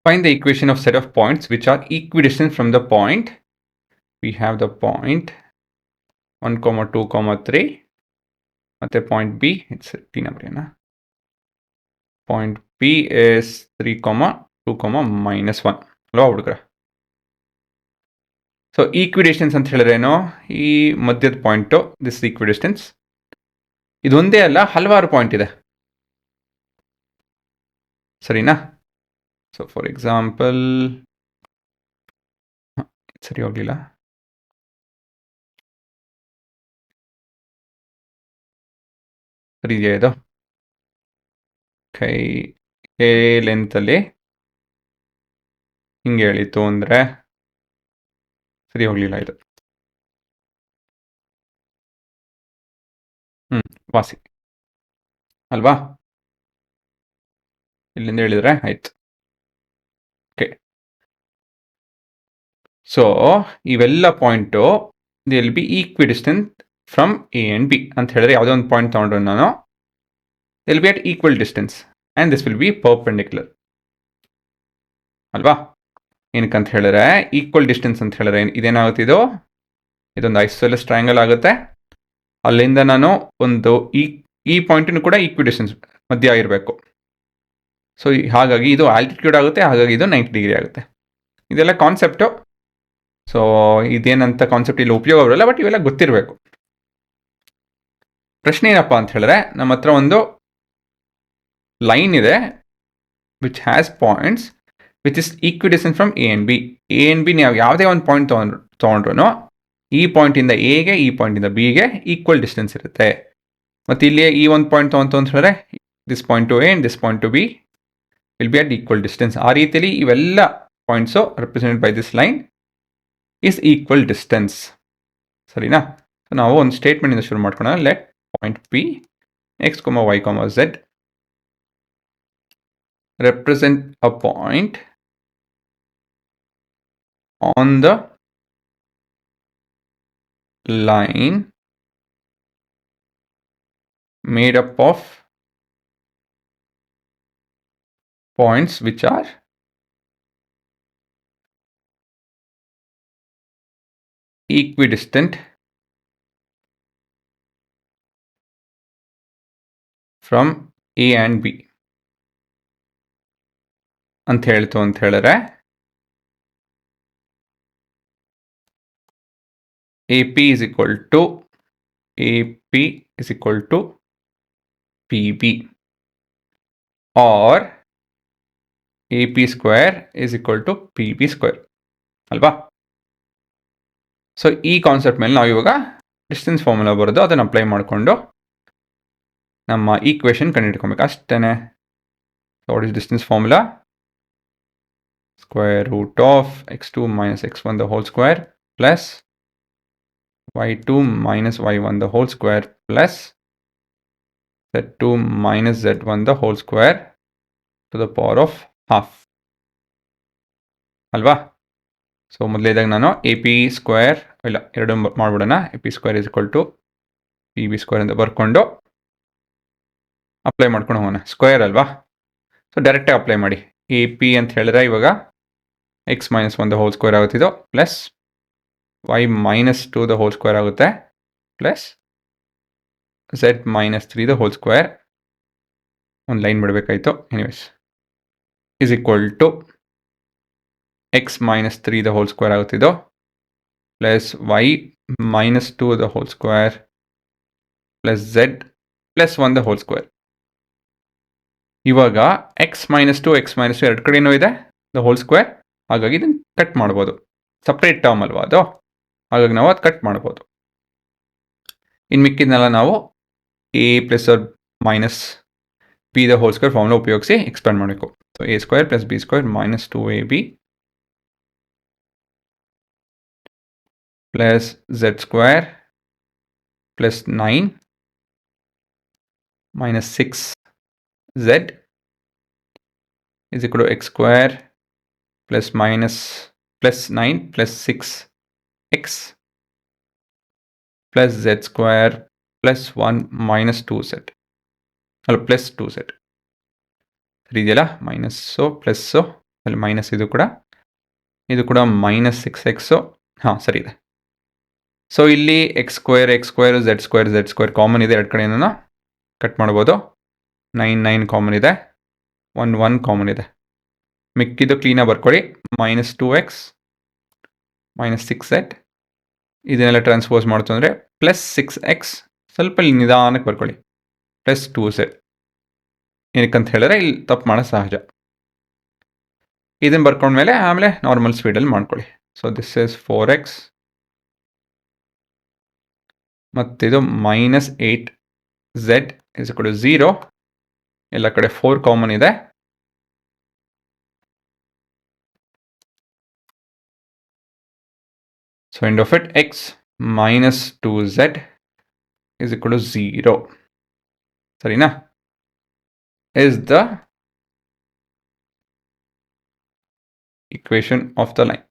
Find the equation of set of points which are equidistant from the point. We have the point 1, 2, 3. ಮತ್ತೆ point B, it's T number ಏನ? Point B is 3, 2, -1. ಅಲ್ವಾ ಹುಡುಗರ? So ಈಕ್ವಿಡಿಸ್ಟೆನ್ಸ್ ಅಂತ ಹೇಳಿದ್ರೇನು? ಈ ಮಧ್ಯದ point, this ಈಕ್ವಿಡಿಸ್ಟೆನ್ಸ್. ಇದೊಂದೇ ಅಲ್ಲ, ಹಲವಾರು ಪಾಯಿಂಟ್ ಇದೆ. ಸರಿನಾ? ಸೊ ಫಾರ್ ಎಕ್ಸಾಂಪಲ್, ಸರಿ ಹೋಗ್ಲಿಲ್ಲ. ಸರಿ ಇದೆಯಾ ಇದು? ಕೈ ಲೆಂತಲ್ಲಿ ಹಿಂಗೆ ಹೇಳಿತು ಅಂದರೆ ಸರಿ ಹೋಗ್ಲಿಲ್ಲ ಇದು. ವಾಸಿ ಅಲ್ವಾ? ಇಲ್ಲಿಂದ ಹೇಳಿದ್ರೆ ಆಯ್ತು. ಓಕೆ, ಸೊ ಇವೆಲ್ಲ point they will be equidistant from A and B ಅಂತ ಹೇಳಿದ್ರೆ, ಯಾವುದೇ ಒಂದು ಪಾಯಿಂಟ್ ತೊಗೊಂಡ್ರು ನಾನು, they will be at equal distance and this will be perpendicular ಅಲ್ವಾ? ಏನಕ್ಕಂತ ಹೇಳಿದ್ರೆ, ಈಕ್ವಲ್ ಡಿಸ್ಟೆನ್ಸ್ ಅಂತ ಹೇಳಿದ್ರೆ ಇದೇನಾಗುತ್ತೆ, ಇದೊಂದು ಐಸೋಸೆಲೆಸ್ ಟ್ರಯಾಂಗಲ್ ಆಗುತ್ತೆ. ಅಲ್ಲಿಂದ ನಾನು ಒಂದು ಈ ಪಾಯಿಂಟನ್ನು ಕೂಡ ಈಕ್ವಿಡಿಸ್ಟೆನ್ಸ್ ಮಧ್ಯ ಇರಬೇಕು. ಸೊ ಹಾಗಾಗಿ ಇದು ಆಲ್ಟಿಟ್ಯೂಡ್ ಆಗುತ್ತೆ, ಹಾಗಾಗಿ ಇದು 90 ಡಿಗ್ರಿ ಆಗುತ್ತೆ. ಇದೆಲ್ಲ ಕಾನ್ಸೆಪ್ಟು. ಸೊ ಇದೇನಂತ ಕಾನ್ಸೆಪ್ಟ್ ಇಲ್ಲಿ ಉಪಯೋಗ ಬರಲ್ಲ, ಬಟ್ ಇವೆಲ್ಲ ಗೊತ್ತಿರಬೇಕು. ಪ್ರಶ್ನೆ ಏನಪ್ಪ ಅಂತ ಹೇಳಿದ್ರೆ, ನಮ್ಮ ಹತ್ರ ಒಂದು ಲೈನ್ ಇದೆ which has points which is equidistant from A and B. A and B ನೀವು ಯಾವುದೇ ಒಂದು ಪಾಯಿಂಟ್ ತೊಗೊಂಡ್ರು ಈ ಪಾಯಿಂಟಿಂದ ಎಗೆ, ಈ ಪಾಯಿಂಟಿಂದ ಬಿಗೆ ಈಕ್ವಲ್ ಡಿಸ್ಟೆನ್ಸ್ ಇರುತ್ತೆ. ಮತ್ತು ಇಲ್ಲಿ ಈ ಒಂದು ಪಾಯಿಂಟ್ ತೊಗೊಂತು ಅಂತ ಹೇಳಿದ್ರೆ, this point to A and this point to B will be at equal distance. ಆ ರೀತಿಯಲ್ಲಿ ಇವೆಲ್ಲ points represented by this line is equal distance. ಸರಿನಾ? ಸೊ ನಾವು ಒಂದು ಸ್ಟೇಟ್ಮೆಂಟಿಂದ ಶುರು ಮಾಡ್ಕೊಳ್ಳೋಣ. Let point P X, Y, Z represent a point on the line made up of points which are equidistant from A and B ಅಂತ ಹೇಳ್ತು ಅಂತ ಹೇಳಿದ್ರೆ, AP is equal to PB or AP square is equal to PB square ಅಲ್ವಾ? So ಈ concept ಮೇಲೆ ನಾವು ಇವಾಗ distance formula ಬರೋದು, ಅದನ್ನು ಅಪ್ಲೈ ಮಾಡಿಕೊಂಡು ನಮ್ಮ ಈಕ್ವೇಷನ್ ಕಂಡುಹಿಡ್ಕೊಬೇಕು ಅಷ್ಟೇ. What is distance formula? square root of x2 minus x1 the whole square plus y2 minus y1 the whole square plus z2 minus z1 the whole square to the power of half ಅಲ್ವಾ? So ಮೊದಲೇದಾಗ ನಾನು A P square ಇಲ್ಲ ಎರಡು ಮಾಡ್ಬಿಡೋಣ. A P square is equal to P B square ಅಂತ ಬರ್ಕೊಂಡು apply ಮಾಡ್ಕೊಂಡು ಹೋಗೋಣ. ಸ್ಕ್ವೇರ್ ಅಲ್ವಾ? ಸೊ ಡೈರೆಕ್ಟಾಗಿ ಅಪ್ಲೈ ಮಾಡಿ. ಎ ಪಿ ಅಂತ ಹೇಳಿದ್ರೆ ಇವಾಗ x minus 1 the whole square ಆಗುತ್ತಿದ್ದು, plus y minus 2 the whole square ಆಗುತ್ತೆ, plus z minus 3 the whole square, ಒಂದು ಲೈನ್ ಬಿಡಬೇಕಾಯಿತು, anyways, is equal to x minus 3 the whole square ಆಗುತ್ತಿದ್ದು, plus y minus 2 the whole square, plus z plus 1 the whole square. ಇವಾಗ x minus 2 ಎರಡು ಕಡೆನೂ ಇದೆ the whole square, ಹಾಗಾಗಿ ಇದನ್ನು ಕಟ್ ಮಾಡ್ಬೋದು. ಸಪ್ರೇಟ್ ಟರ್ಮ್ ಅಲ್ವಾ ಅದು, ಹಾಗಾಗಿ ನಾವು ಅದು ಕಟ್ ಮಾಡ್ಬೋದು. ಇನ್ನು ಮಿಕ್ಕಿದ್ನೆಲ್ಲ ನಾವು A plus minus B the whole square formula ಉಪಯೋಗಿಸಿ ಎಕ್ಸ್ಪ್ಯಾಂಡ್ ಮಾಡಬೇಕು. So A square plus B square minus 2ab plus Z square plus 9 minus 6z is equal to x square plus minus plus 9 plus 6x plus z square plus 1 minus 2z ಅಲ್ಲ plus 2z. ಸರಿ ಇದೆಯಲ್ಲ? Minus plus ಅಲ್ಲಿ minus ಇದು ಕೂಡ minus 6x ಹಾಂ ಸರಿ ಇದೆ. So ಇಲ್ಲಿ X square Z square common ಇದೆ, ಎರಡು ಕಡೆನೂ ಕಟ್ ಮಾಡ್ಬೋದು. 9 ಕಾಮನ್ ಇದೆ, 1 ಕಾಮನ್ ಇದೆ. ಮಿಕ್ಕಿದ್ದು ಕ್ಲೀನಾಗಿ ಬರ್ಕೊಳ್ಳಿ. -2x -6z ಇದನ್ನೆಲ್ಲ ಟ್ರಾನ್ಸ್ಪೋಸ್ ಮಾಡ್ತು ಅಂದರೆ +6x, ಸ್ವಲ್ಪ ಇಲ್ಲಿ ನಿಧಾನಕ್ಕೆ ಬರ್ಕೊಳ್ಳಿ, +2z. ಏನಕ್ಕಂತ ಹೇಳಿದ್ರೆ ಇಲ್ಲಿ ತಪ್ಪು ಮಾಡೋ ಸಹಜ. ಇದನ್ನು ಬರ್ಕೊಂಡ್ಮೇಲೆ ಆಮೇಲೆ ನಾರ್ಮಲ್ ಸ್ಪೀಡಲ್ಲಿ ಮಾಡ್ಕೊಳ್ಳಿ. ಸೊ ದಿಸ್ ಇಸ್ 4x ಮತ್ತಿದು -8z ಇಸ್ ಕೂಡ 0. ಎಲ್ಲ ಕಡೆ 4 ಕಾಮನ್ ಇದೆ. So end of it, x -2z is equal to 0. ಸರಿನಾ? Is the equation of the line.